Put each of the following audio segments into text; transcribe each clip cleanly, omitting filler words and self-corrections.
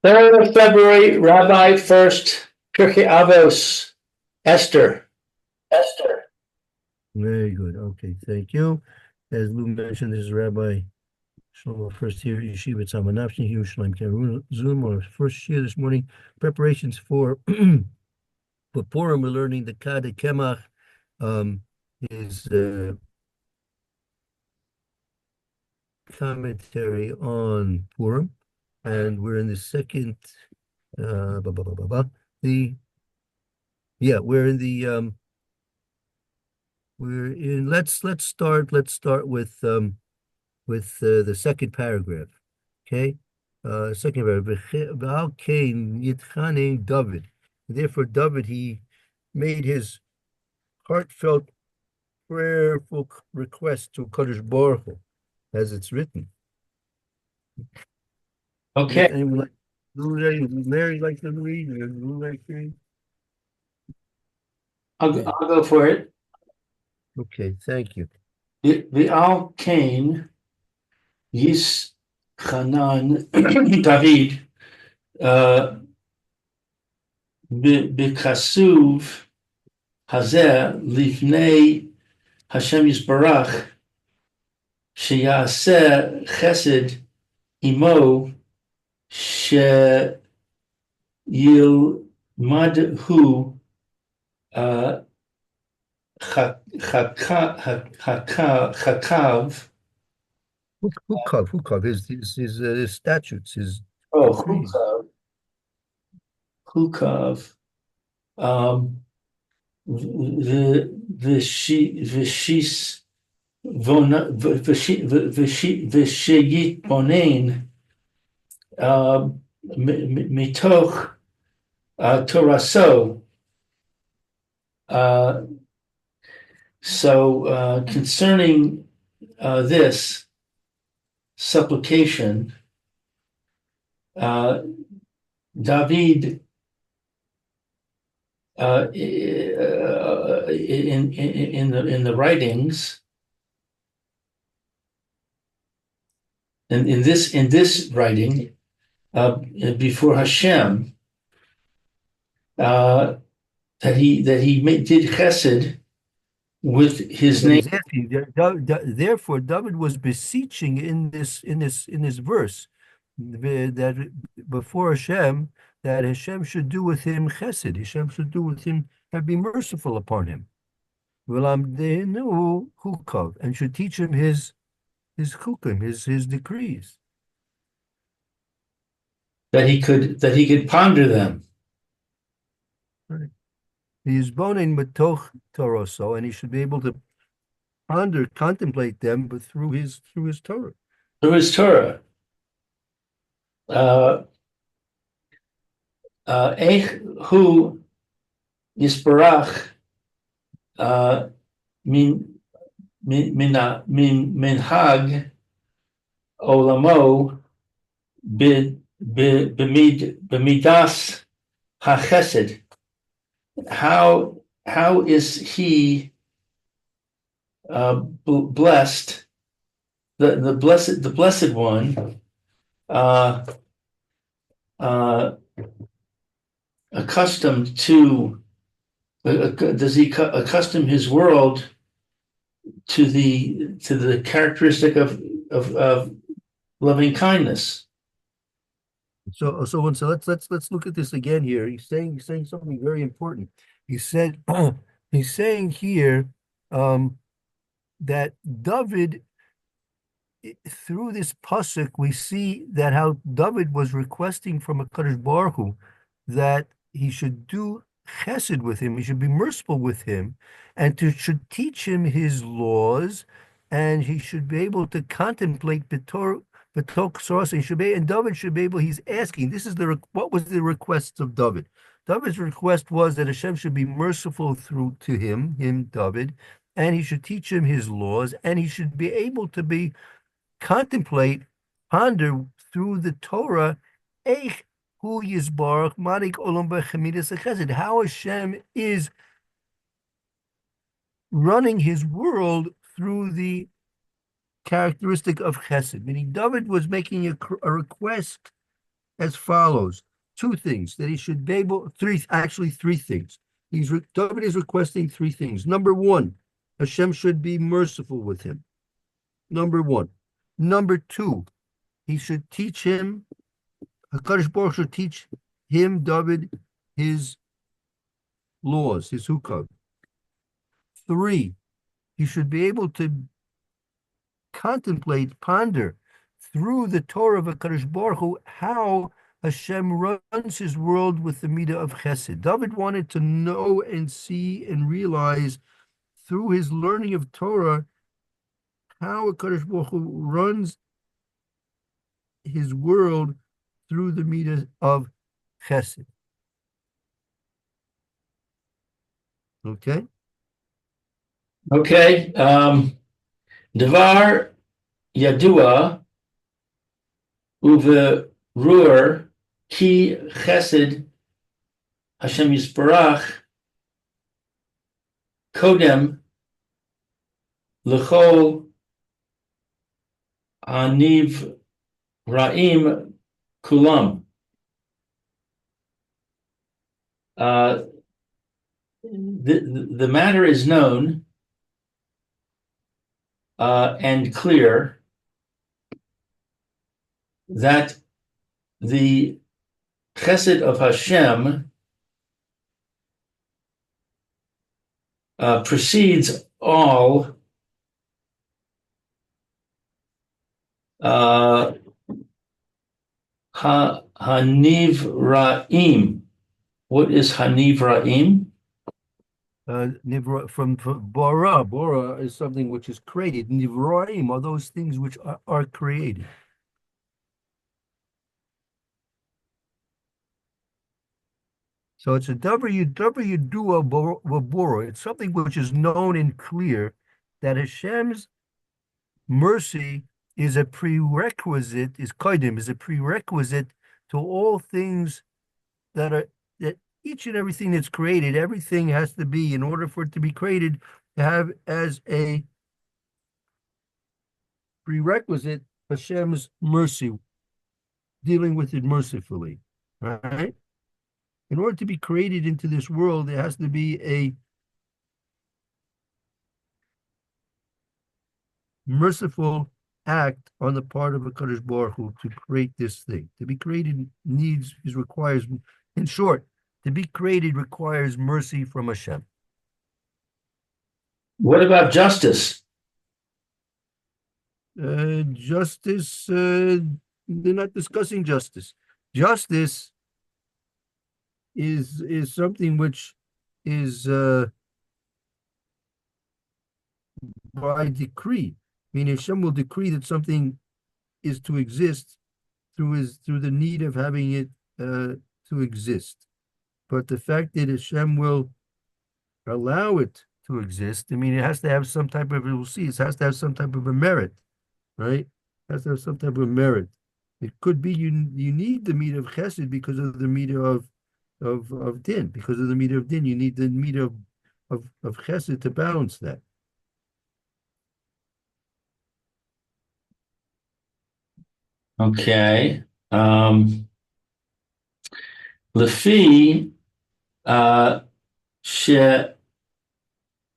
3rd of February, Rabbi Furst, Pierke Avos, Esther. Esther. Very good. Okay, thank you. As Lou mentioned, this is Rabbi Shlomo Furst here, Yeshiva Tzalman Yerushalayim Zoom, our first year this morning. Preparations for Purim. We're learning the Kad Kemach, his commentary on Purim, and we're in the second. We're in the we're in. Let's start with the second paragraph. Okay, second paragraph. V'al kain yitchane David. Therefore, David, he made his heartfelt, prayerful request to Kadosh Baruch Hu, as it's written. Okay. Anyone like Larry like to read? I'll go for it. Okay, thank you. V'al kain Yischanan David b'kasuv hazeh lifnei Hashem Yisbarach sheyaseh chesed imo sheyilmadhu chakav. Hukav, his statutes, his decrees. Hukav. V'shis v'sheyitbonen mitoch Toraso. So concerning this supplication, David in the writings, in this writing before Hashem, that he did chesed with his name. Therefore, David was beseeching in this verse that before Hashem, that Hashem should do with him chesed. Hashem should do with him and be merciful upon him. And should teach him his chukim, his decrees. That he could ponder them. Right. He is bonin matoch Toroso, and he should be able to contemplate them, but through his Torah. Through his Torah. Eich hu yisbarach minhag olamo b'midas hachesed. How is he blessed? The blessed one accustomed to? Does he accustom his world to the characteristic of loving kindness? So let's look at this again here. He's saying something very important. He said he's saying here that David, through this pasuk, we see that how David was requesting from a Kadosh Baruch Hu that he should do chesed with him, he should be merciful with him, and should teach him his laws, and he should be able to contemplate and David should be able. He's asking. This is what was the request of David? David's request was that Hashem should be merciful to him, David, and he should teach him his laws, and he should be able to ponder through the Torah, how Hashem is running his world through the characteristic of chesed, meaning David was making a request as follows. Two things that he should be able, actually three things. David is requesting three things. Number one, Hashem should be merciful with him. Number one. Number two, he should teach him, HaKadosh Baruch should teach him, David, his laws, his hukah. Three, he should be able to contemplate, ponder through the Torah of HaKadosh Baruch Hu how Hashem runs his world with the midah of chesed. David wanted to know and see and realize through his learning of Torah how HaKadosh Baruch Hu runs his world through the midah of chesed. Okay? Okay. Devar Yadua Uverur Ki Chesed Hashem Yisbarach Kodem L'chol Aniv Ra'im Kulam. The matter is known and clear that the chesed of Hashem precedes all Haniv Ra'im. What is Haniv Ra'im? From Bora. Bora is something which is created. Nivraim are those things which are created. So it's a W Bora. It's something which is known and clear that Hashem's mercy is a prerequisite, is a prerequisite to all things that each and everything that's created, everything has to be, in order for it to be created, to have as a prerequisite Hashem's mercy, dealing with it mercifully, right? In order to be created into this world, there has to be a merciful act on the part of HaKadosh Baruch Hu to create this thing. To be created requires, in short, to be created requires mercy from Hashem. What about justice? Justice, they're not discussing justice. Justice is something which is by decree. I mean, Hashem will decree that something is to exist through the need of having it to exist. But the fact that Hashem will allow it to exist, I mean, it has to have some type of, we'll see, it has to have some type of a merit, right? It has to have some type of merit. It could be you need the midah of chesed because of the midah of din. Because of the midah of din, you need the midah of chesed to balance that. Okay. Lefi she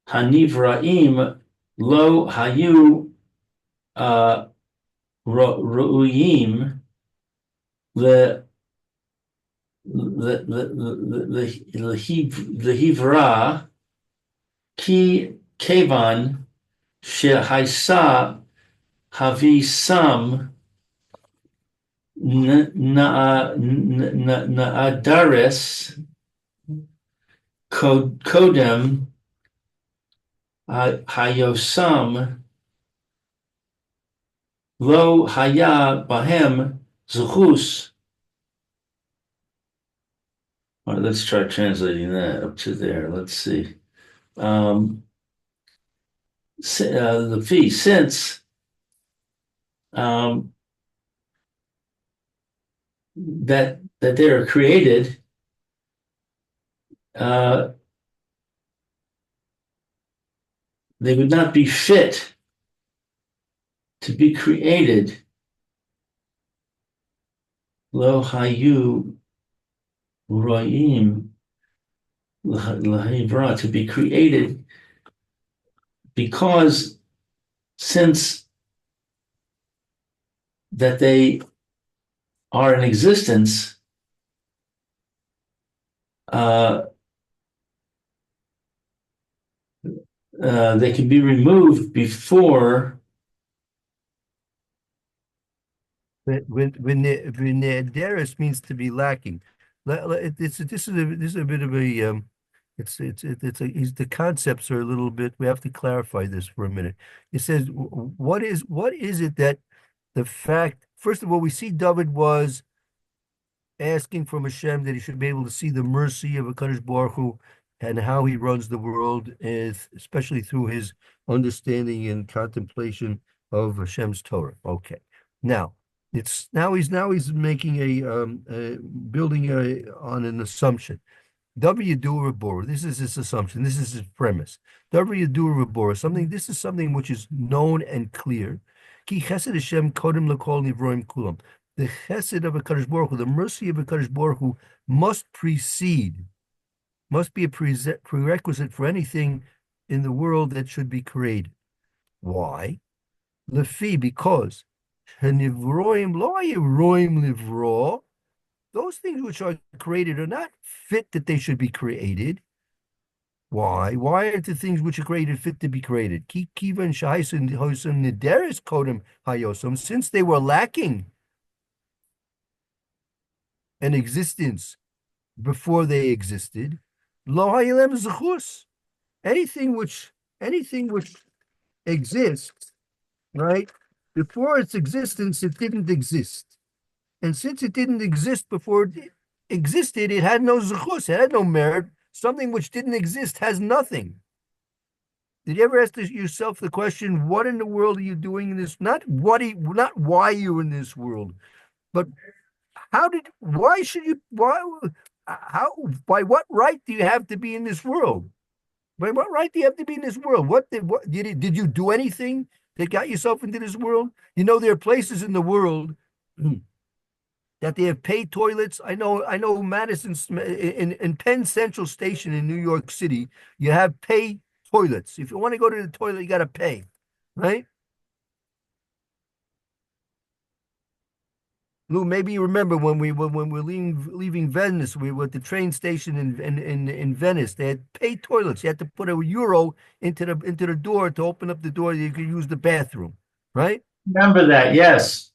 hanivraim lo hayu ru'uyim lehivra ki kevan shehaisa havisam Naadaris Kodem Hayosam Lo Haya Bahem Zuchus. All right, let's try translating that up to there. Let's see. The fee, since that they are created, they would not be fit to be created lo hayu roim lahivra, to be created, because since that they are in existence, uh, they can be removed before. When Daris means to be lacking. This is a bit of a the concepts are a little bit, we have to clarify this for a minute. It says, what is it that the fact, first of all, we see David was asking from Hashem that he should be able to see the mercy of a Kadosh Baruch Hu and how he runs the world, especially through his understanding and contemplation of Hashem's Torah. Okay, now it's now he's making building on an assumption. W do Rabora. This is his assumption. This is his premise. W do Rabora. Something. This is something which is known and clear. Ki Chesed Hashem Kodim L'Kol Nivroim Kulam. The Chesed of a Kadosh Baruch Hu, the mercy of a Kadosh Baruch Hu, must precede, must be a prerequisite for anything in the world that should be created. Why? Lefi, because Nivroim Lo Yivroim Livro. Those things which are created are not fit that they should be created. Why? Why aren't the things which are created fit to be created? Since they were lacking an existence before they existed, anything which exists, right? Before its existence, it didn't exist. And since it didn't exist before it existed, it had no zechus, it had no merit. Something which didn't exist has nothing. Did you ever ask yourself the question, what in the world are you doing in this? Not why you're in this world, but by what right do you have to be in this world? By what right do you have to be in this world? Did you do anything that got yourself into this world? You know, there are places in the world that they have paid toilets. I know Madison in Penn Central Station in New York City, you have pay toilets. If you want to go to the toilet, you got to pay, right? Lou, maybe you remember when we're leaving Venice, we were at the train station in Venice. They had paid toilets. You had to put €1 into the door to open up the door. You could use the bathroom, right? Remember that? Yes.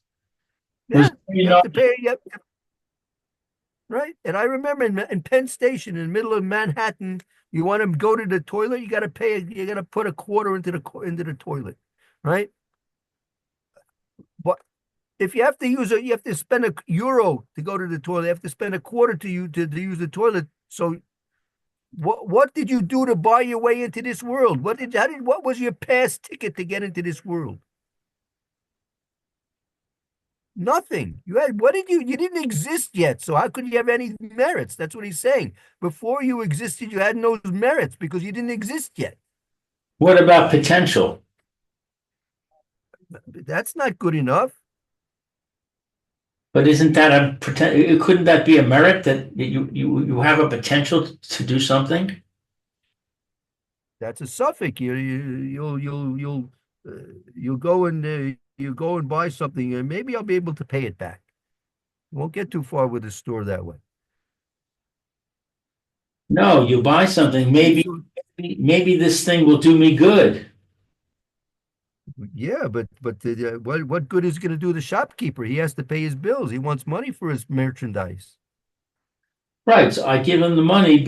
Yeah, you have to pay. Yep, right. And I remember in Penn Station, in the middle of Manhattan, you want to go to the toilet, you got to pay. You got to put a quarter into the toilet, right? But if you have to you have to spend €1 to go to the toilet. You have to spend a quarter to use the toilet. So, what did you do to buy your way into this world? What was your pass ticket to get into this world? Nothing. You didn't exist yet. So how could you have any merits? That's what he's saying. Before you existed, you had no merits because you didn't exist yet. What about potential? That's not good enough. But isn't that couldn't that be a merit that you have a potential to do something? That's a suffix. You'll go and you go and buy something, and maybe I'll be able to pay it back. Won't get too far with the store that way. No, you buy something. Maybe this thing will do me good. Yeah, but what good is it going to do the shopkeeper? He has to pay his bills. He wants money for his merchandise. Right. So I give him the money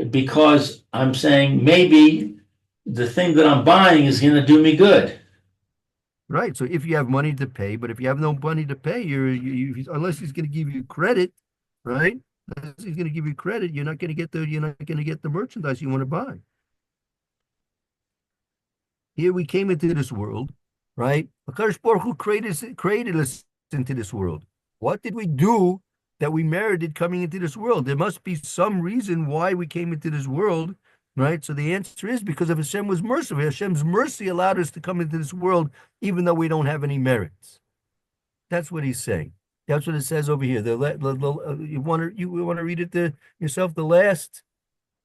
because I'm saying maybe the thing that I'm buying is going to do me good. Right. So if you have money to pay, but if you have no money to pay, unless he's going to give you credit, right? Unless he's going to give you credit, you're not going to get the merchandise you want to buy. Here we came into this world, right? HaKadosh Baruch Hu created us into this world. What did we do that we merited coming into this world? There must be some reason why we came into this world, right? So the answer is because of Hashem was merciful. Hashem's mercy allowed us to come into this world, even though we don't have any merits. That's what he's saying. That's what it says over here. You want to read it yourself.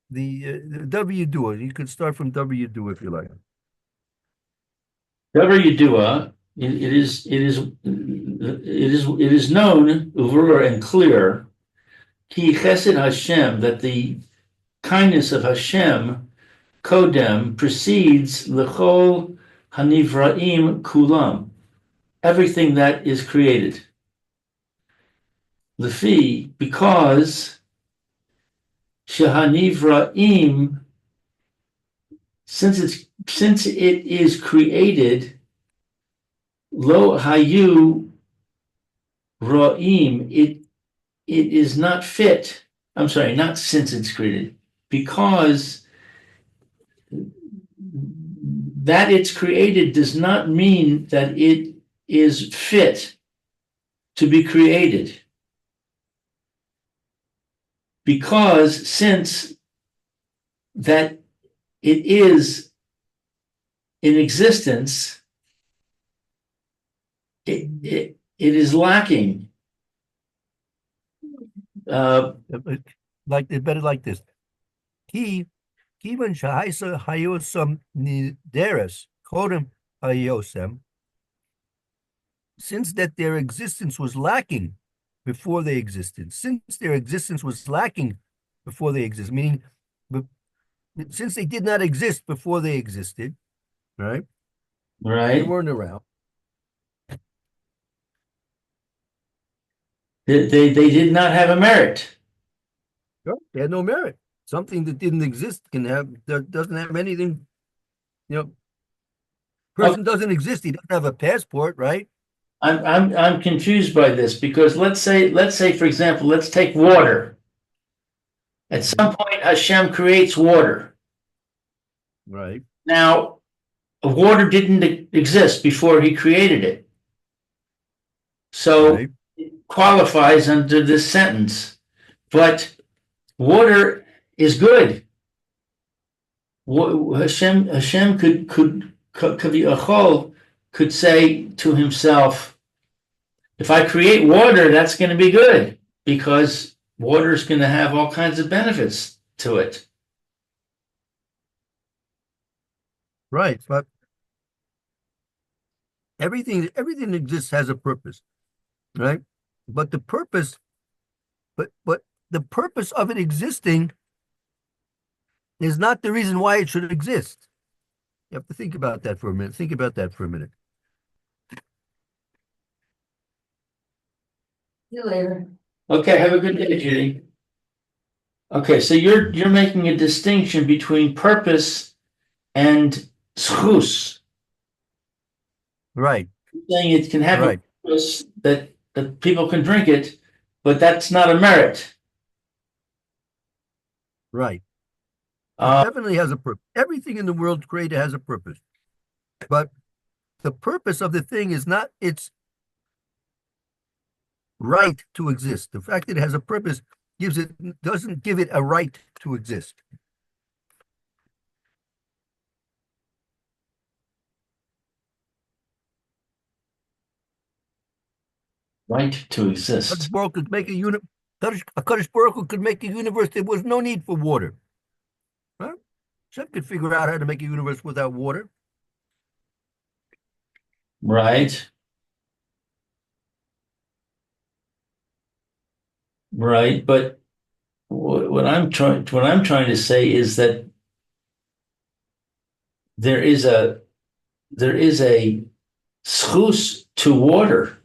The W do it. You could start from W do if you like. Whatever you do, it is known, uver and clear, ki chesed Hashem, that the kindness of Hashem, kodem, precedes l'chol hanivraim kulam, everything that is created. Lefi, because shehanivraim, since it is created, lo hayu ro'im, it is not fit. I'm sorry, not since it's created, because that it's created does not mean that it is fit to be created. Because since that it is in existence, it is lacking. Like they better like this. Kivan shahaisa hayosam nideres kodem hayosem. Since that their existence was lacking before they existed, meaning since they did not exist before they existed, right? Right. They weren't around. They did not have a merit. They had no merit. Something that didn't exist doesn't have anything. Person doesn't exist. He doesn't have a passport, right? I'm confused by this because let's say for example, let's take water. At some point, Hashem creates water. Right. Now, water didn't exist before he created it. So it qualifies under this sentence. But water is good. Hashem could say to himself, if I create water, that's going to be good because water is going to have all kinds of benefits to it. Right, but everything that exists has a purpose, right? But the purpose of it existing is not the reason why it should exist. You have to think about that for a minute. Think about that for a minute. See you later. Okay, have a good day, Judy. Okay, so you're making a distinction between purpose and schus. Right. You're saying it can have Right. a purpose that people can drink it, but that's not a merit. Right. It definitely has a purpose. Everything in the world created has a purpose. But the purpose of the thing is not its right to exist. The fact that it has a purpose doesn't give it a right to exist. Right to exist. Kadosh Baruch could make Kadosh Baruch Hu could make a universe. There was no need for water. Huh? Some could figure out how to make a universe without water. Right. Right, but what I'm trying to say is that there is a schus to water.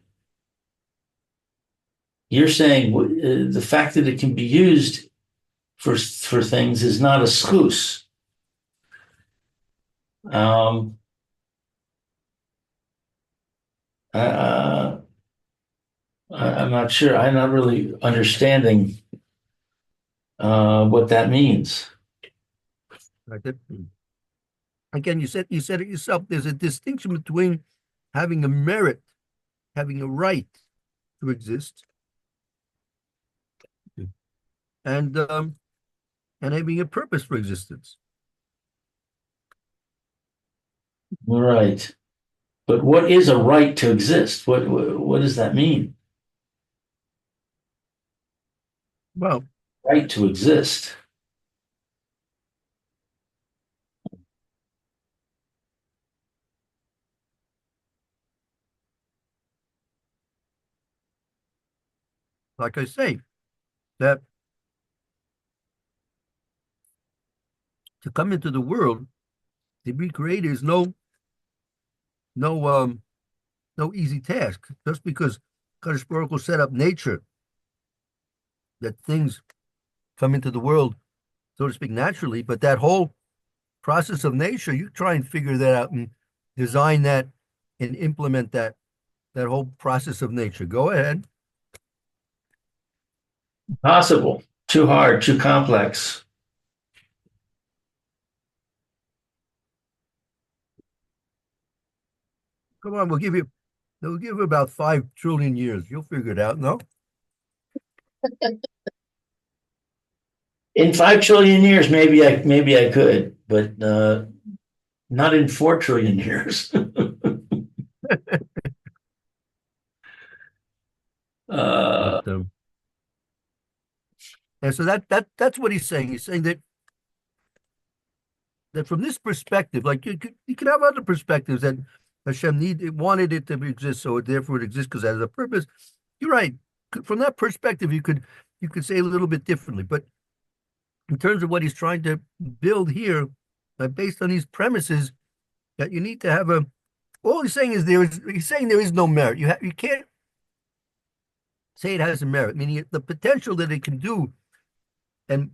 You're saying the fact that it can be used for things is not a schus. I'm not sure. I'm not really understanding what that means. Again, you said it yourself. There's a distinction between having a merit, having a right to exist, and having a purpose for existence. Right. But what is a right to exist? What does that mean? Well, right to exist. like I say, that to come into the world, to be created is no no easy task. Just because Kadosh Baruch Hu set up nature, that things come into the world, so to speak, naturally, but that whole process of nature, you try and figure that out and design that and implement that whole process of nature. Go ahead. Possible. Too hard, too complex. Come on, we'll give you about 5 trillion years. You'll figure it out, no? In 5 trillion years, maybe I could, but not in 4 trillion years. But uh, and so that's what he's saying. He's saying that from this perspective, like you could have other perspectives that Hashem wanted it to exist, so therefore it exists because it has a purpose. You're right. From that perspective, you could say a little bit differently. But in terms of what he's trying to build here, based on these premises, that you need to have a. All he's saying is he's saying there is no merit. You can't say it has a merit, meaning the potential that it can do and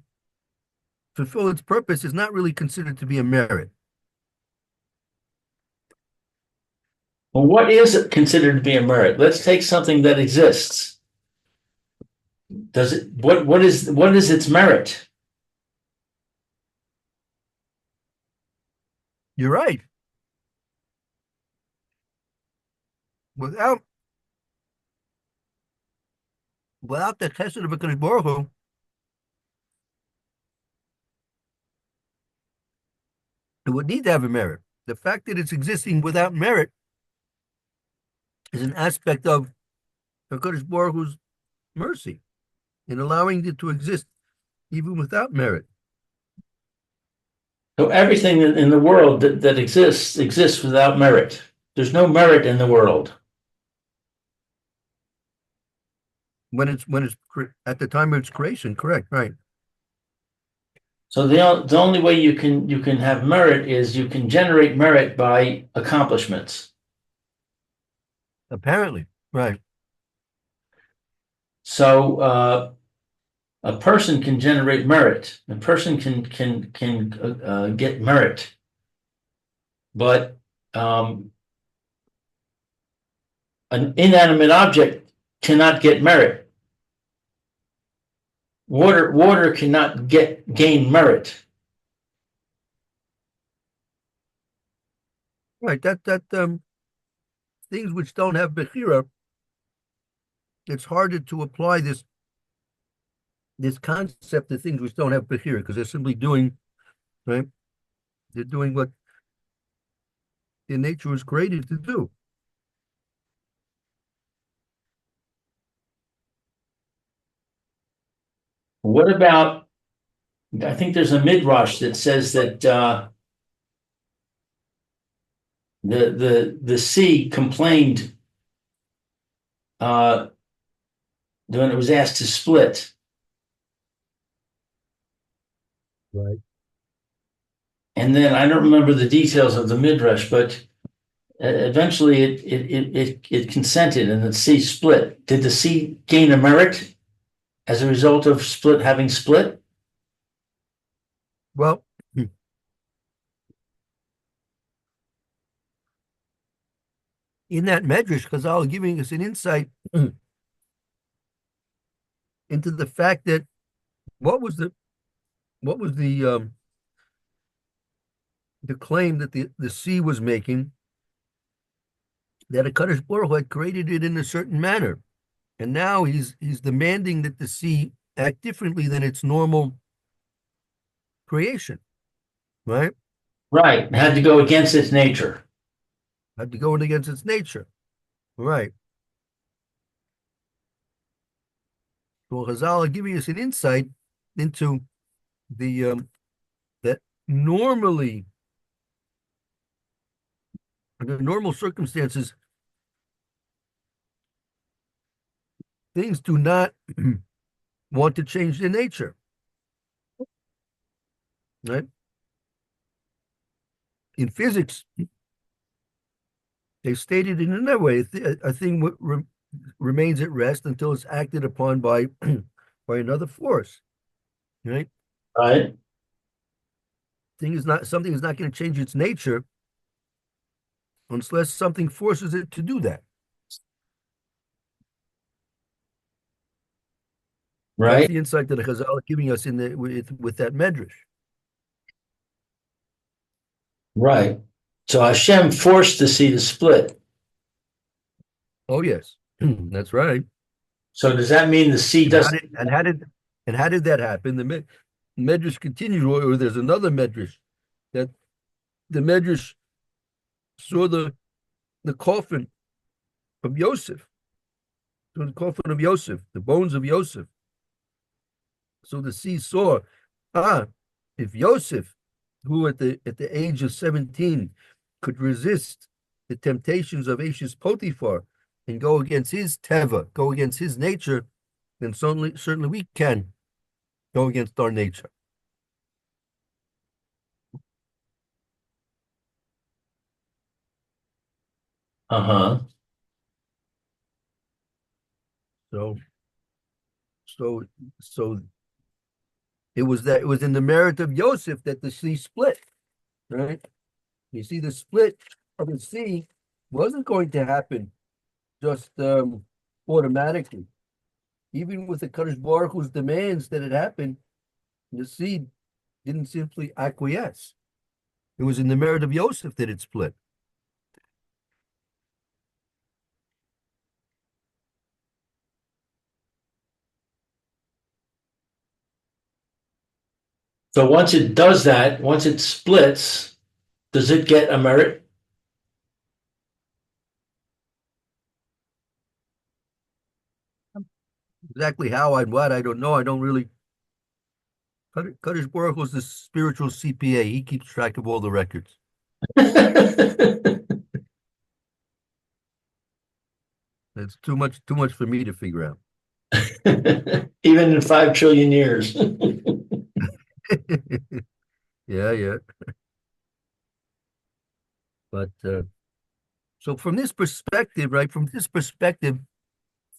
fulfill its purpose is not really considered to be a merit. well, what is it considered to be a merit? Let's take something that exists. Does it? What is its merit? You're right. Without without the chesed of HaKadosh Baruch Hu, it would need to have a merit. The fact that it's existing without merit is an aspect of HaKadosh Baruch Hu's mercy in allowing it to exist even without merit. So everything in the world that exists without merit. There's no merit in the world. When it's at the time of its creation, correct, right? So the only way you can have merit is you can generate merit by accomplishments. Apparently, right. So a person can generate merit. A person can get merit, but an inanimate object cannot get merit. Water cannot gain merit. Right. That things which don't have bechira, it's harder to apply this concept to things which don't have bechira because they're simply doing right. They're doing what their nature was created to do. What about? I think there's a midrash that says that the sea complained when it was asked to split. Right. And then I don't remember the details of the midrash, but eventually it consented and the sea split. Did the sea gain a merit as a result of having split? Well, in that medrash, Chazal giving us an insight into the fact that what was the claim that the sea was making that a Kadosh Baruch Hu had created it in a certain manner, and now he's demanding that the sea act differently than its normal creation, right? Right. It had to go against its nature. Had to go against its nature, right? So Chazal are giving us an insight into the that normally, under normal circumstances, things do not want to change their nature, right? In physics, they stated it in another way. A thing remains at rest until it's acted upon by by another force, right? Right, Something is not going to change its nature unless something forces it to do that. That's right, the insight that the Chazal are giving us in the with that medrash. right. So Hashem forced the sea to split. Oh yes, that's right. So does that mean the sea And how doesn't? did and how did and how did that happen? The medrash continues, or there's another medrash that the medrash saw the coffin of Yosef, saw the coffin of Yosef, the bones of Yosef. So the sea saw, ah, if Yosef, who at the age of 17 could resist the temptations of Ashes Potiphar and go against his teva, go against his nature, then certainly we can go against our nature. Uh-huh. So so so it was in the merit of Yosef that the sea split, right? You see, the split of the sea wasn't going to happen just automatically. Even with the Kadosh Baruch Hu's demands that it happen, the sea didn't simply acquiesce. It was in the merit of Yosef that it split. So once it does that, once it splits, does it get a merit? Exactly how and what, I don't know. I don't really. Kadosh Baruch Hu's the spiritual CPA. He keeps track of all the records. It's too much for me to figure out. Even in 5 trillion years. Yeah, yeah. But so from this perspective, right? From this perspective,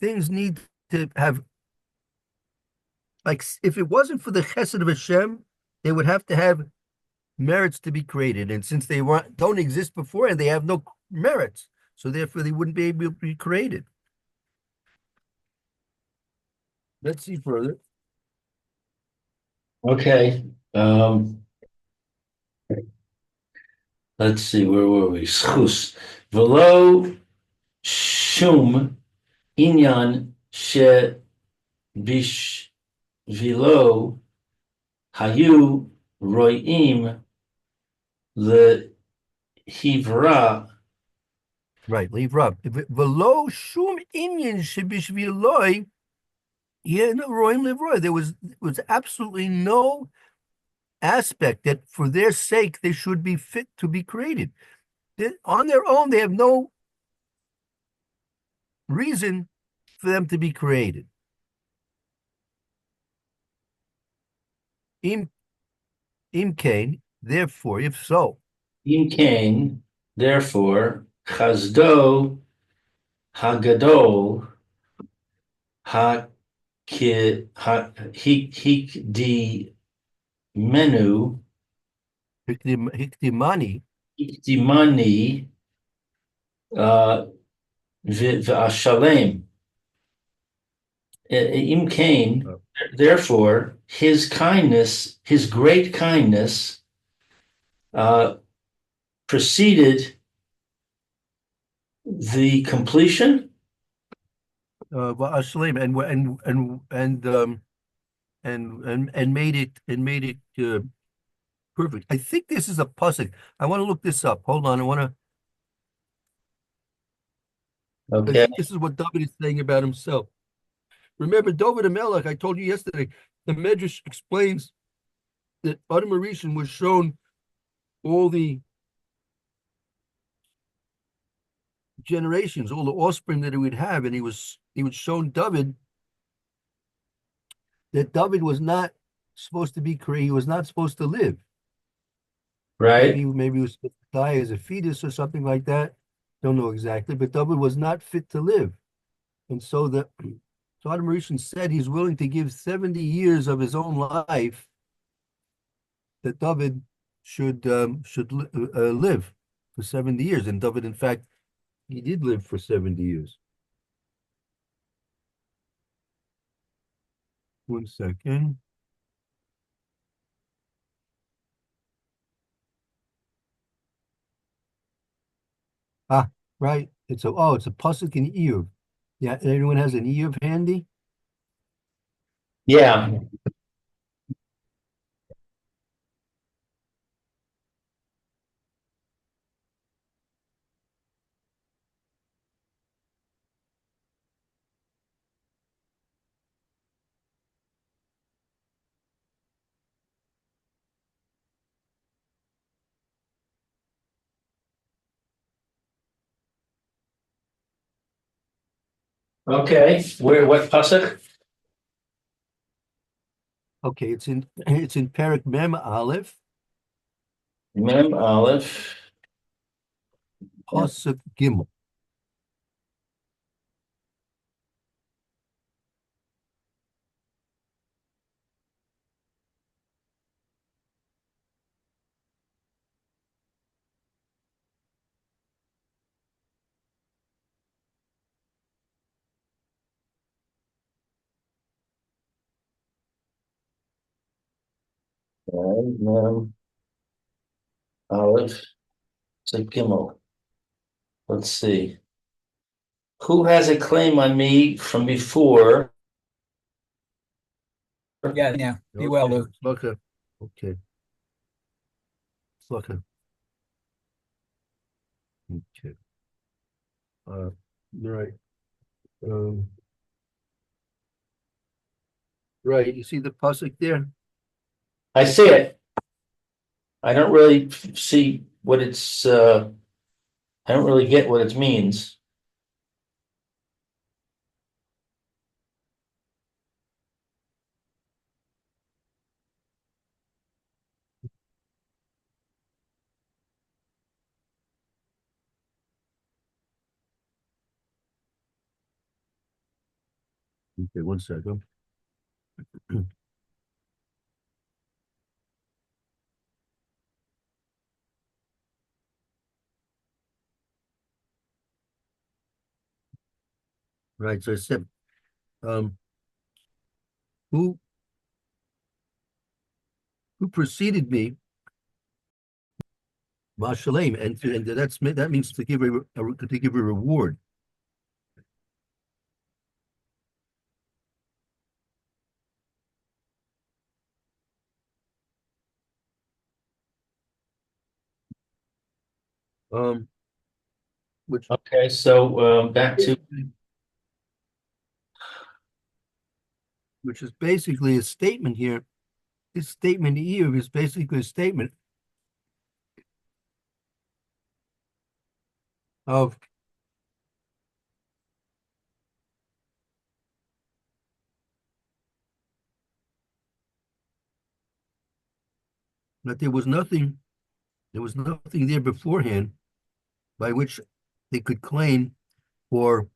things need to have, like, if it wasn't for the chesed of Hashem, they would have to have merits to be created. And since they don't exist before and they have no merits, so therefore they wouldn't be able to be created. Let's see further. Okay. Um, let's see, where were we? Schus. Velo shum inyan she bishvilo hayu roim lehivra. Right, leave Rob. Velo shum inyan shebishviloi, yeah, no, roim live. There was absolutely no aspect that for their sake they should be fit to be created. On their own, they have no reason for them to be created. Im Imkain, therefore, if so, Im kain, therefore, chazdo hagadol ha hikdi menu Hiktimani, hikdimani uh, v'ashalem. Im kain, uh, therefore, his kindness, his great kindness, uh, preceded the completion. Ashlim, and made it perfect. I think this is a pasuk. I want to look this up. Hold on. I Okay. think this is what David is saying about himself. Remember, David Melech, I told you yesterday, the Medrash explains that Adam Rishon was shown all the generations, all the offspring that he would have, and he was shown David that David was not supposed to be created. He was not supposed to live. Right? Maybe he was supposed to die as a fetus or something like that. Don't know exactly, but David was not fit to live. And so Adam Rishon said he's willing to give 70 years of his own life that David should live for 70 years. And David, in fact, he did live for 70 years. One second. Ah, right. It's a pasuk in Iyov. Yeah, anyone has an Iyov handy? Yeah. Okay. Where, what pasuk? Okay, it's in Perek Mem Aleph, Mem Aleph. pasuk Gimel. Mem Aleph. It's a Gimel. Let's see. Who has a claim on me from before? Yeah. Be well, Okay, Luke. Slaka. Okay, Slaka. Okay. Right. Um, right. You see the pasuk there? I see it. I don't really see what I don't really get what it means. Okay, one second. Right. So I said, um, who who preceded me, Mashalem, and that means to give a reward. Um, which Okay, so back to which is basically a statement here. This statement here is basically a statement of that there was nothing there beforehand by which they could claim or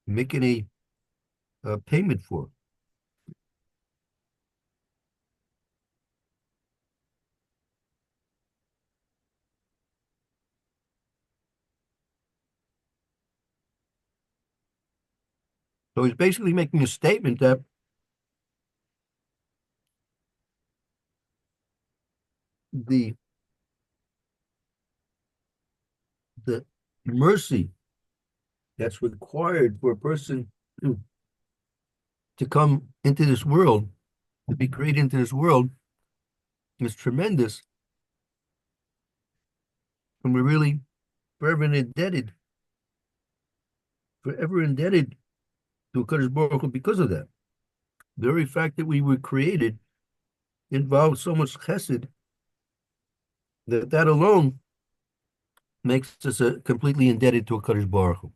make any payment for. So he's basically making a statement that the the mercy that's required for a person to come into this world, to be created into this world, is tremendous, and we're really forever indebted, forever indebted to HaKadosh Baruch Hu because of that. The very fact that we were created involves so much chesed that that alone makes us completely indebted to HaKadosh Baruch Hu.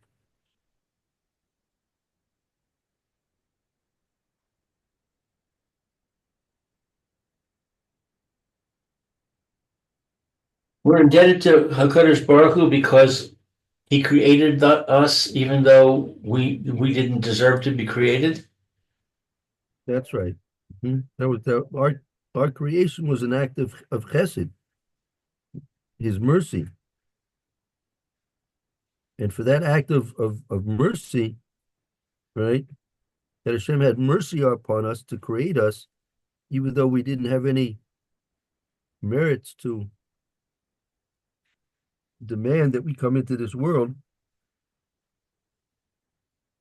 We're indebted to Hakadosh Baruch Hu because he created us, even though we didn't deserve to be created. That's right. That was our creation was an act of chesed, his mercy. And for that act of mercy, right, that Hashem had mercy upon us to create us, even though we didn't have any merits to demand that we come into this world.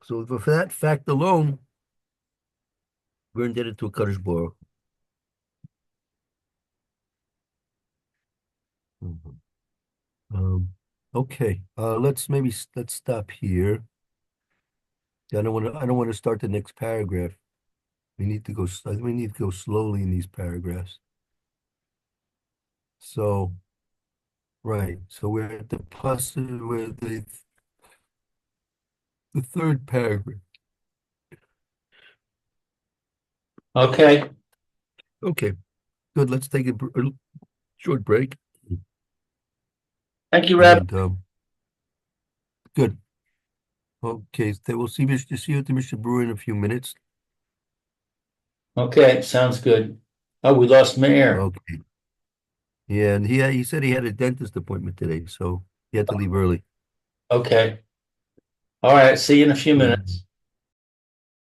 So for that fact alone, we're indebted to a Kadosh Baruch. Mhm. Okay, let's stop here. I don't want to start the next paragraph. We need to go slowly in these paragraphs. So, right. So we're at the third paragraph. Okay. Okay, good. Let's take a short break. Thank you, Rabbi. And good. Okay, so we'll see you at the Mr. Brewer in a few minutes. Okay, sounds good. Oh, we lost Mayor. Okay. Yeah, and he said he had a dentist appointment today, so he had to leave early. Okay. All right. See you in a few minutes.